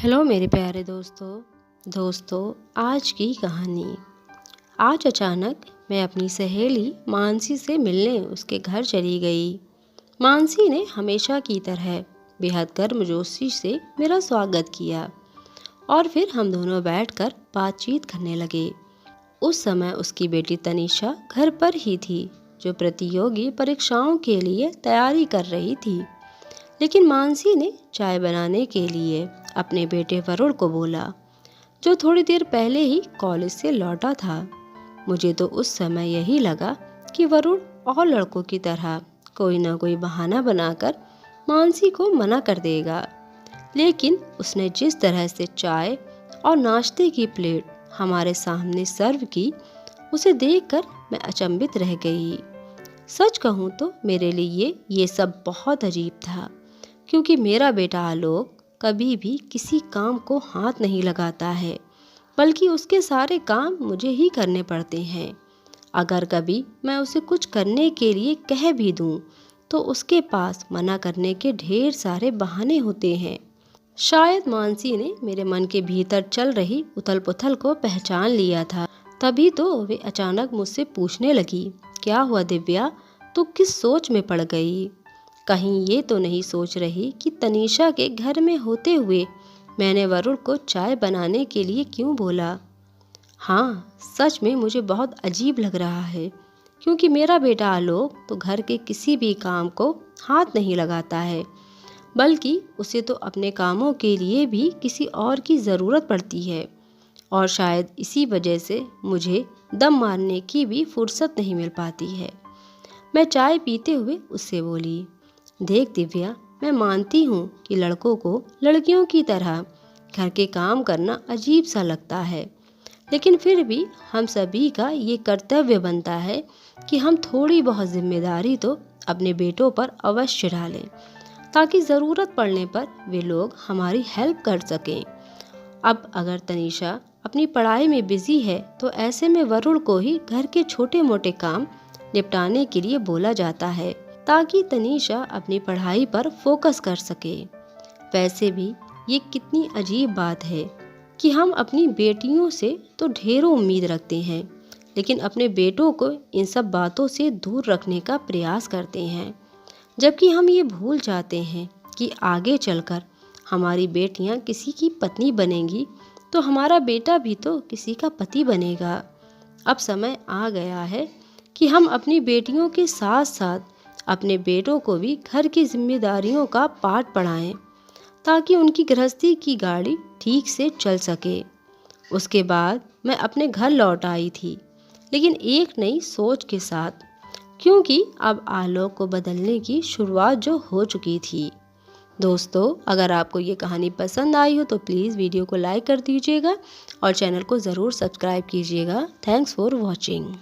Hello मेरे प्यारे दोस्तों आज की कहानी। आज अचानक मैं अपनी सहेली मानसी से मिलने उसके घर चली गई। मानसी ने हमेशा की तरह बेहद गर्मजोशी से मेरा स्वागत किया और फिर हम दोनों बैठकर बातचीत करने लगे। उस समय उसकी बेटी तनीषा घर पर ही थी, जो प्रतियोगी परीक्षाओं के लिए तैयारी कर रही थी। लेकिन मानसी ने चाय बनाने के लिए अपने बेटे वरुण को बोला, जो थोड़ी देर पहले ही कॉलेज से लौटा था। मुझे तो उस समय यही लगा कि वरुण और लड़कों की तरह कोई ना कोई बहाना बनाकर मानसी को मना कर देगा। लेकिन उसने जिस तरह से चाय और नाश्ते की प्लेट हमारे सामने सर्व की, उसे देखकर मैं अचंभित रह गई। सच कहूँ तो मेरे लिए ये सब बहुत अजीब था, क्योंकि मेरा बेटा आलोक कभी भी किसी काम को हाथ नहीं लगाता है, बल्कि उसके सारे काम मुझे ही करने पड़ते हैं। अगर कभी मैं उसे कुछ करने के लिए कह भी दूं, तो उसके पास मना करने के ढेर सारे बहाने होते हैं। शायद मानसी ने मेरे मन के भीतर चल रही उथल पुथल को पहचान लिया था। तभी तो वे अचानक मुझसे पूछने लगी, क्या हुआ दिव्या, तू किस सोच में पड़ गई? कहीं ये तो नहीं सोच रही कि तनीषा के घर में होते हुए मैंने वरुण को चाय बनाने के लिए क्यों बोला? हाँ, सच में मुझे बहुत अजीब लग रहा है, क्योंकि मेरा बेटा आलोक तो घर के किसी भी काम को हाथ नहीं लगाता है, बल्कि उसे तो अपने कामों के लिए भी किसी और की ज़रूरत पड़ती है। और शायद इसी वजह से मुझे दम मारने की भी फुर्सत नहीं मिल पाती है। मैं चाय पीते हुए उससे बोली, देख दिव्या, मैं मानती हूँ कि लड़कों को लड़कियों की तरह घर के काम करना अजीब सा लगता है, लेकिन फिर भी हम सभी का ये कर्तव्य बनता है कि हम थोड़ी बहुत जिम्मेदारी तो अपने बेटों पर अवश्य डालें, ताकि ज़रूरत पड़ने पर वे लोग हमारी हेल्प कर सकें। अब अगर तनीषा अपनी पढ़ाई में बिजी है, तो ऐसे में वरुण को ही घर के छोटे मोटे काम निपटाने के लिए बोला जाता है, ताकि तनीषा अपनी पढ़ाई पर फोकस कर सके। वैसे भी ये कितनी अजीब बात है कि हम अपनी बेटियों से तो ढेरों उम्मीद रखते हैं, लेकिन अपने बेटों को इन सब बातों से दूर रखने का प्रयास करते हैं, जबकि हम ये भूल जाते हैं कि आगे चलकर हमारी बेटियां किसी की पत्नी बनेंगी, तो हमारा बेटा भी तो किसी का पति बनेगा। अब समय आ गया है कि हम अपनी बेटियों के साथ साथ अपने बेटों को भी घर की जिम्मेदारियों का पाठ पढ़ाएं, ताकि उनकी गृहस्थी की गाड़ी ठीक से चल सके। उसके बाद मैं अपने घर लौट आई थी, लेकिन एक नई सोच के साथ, क्योंकि अब आलोक को बदलने की शुरुआत जो हो चुकी थी। दोस्तों, अगर आपको ये कहानी पसंद आई हो तो प्लीज़ वीडियो को लाइक कर दीजिएगा और चैनल को ज़रूर सब्सक्राइब कीजिएगा। Thanks for watching.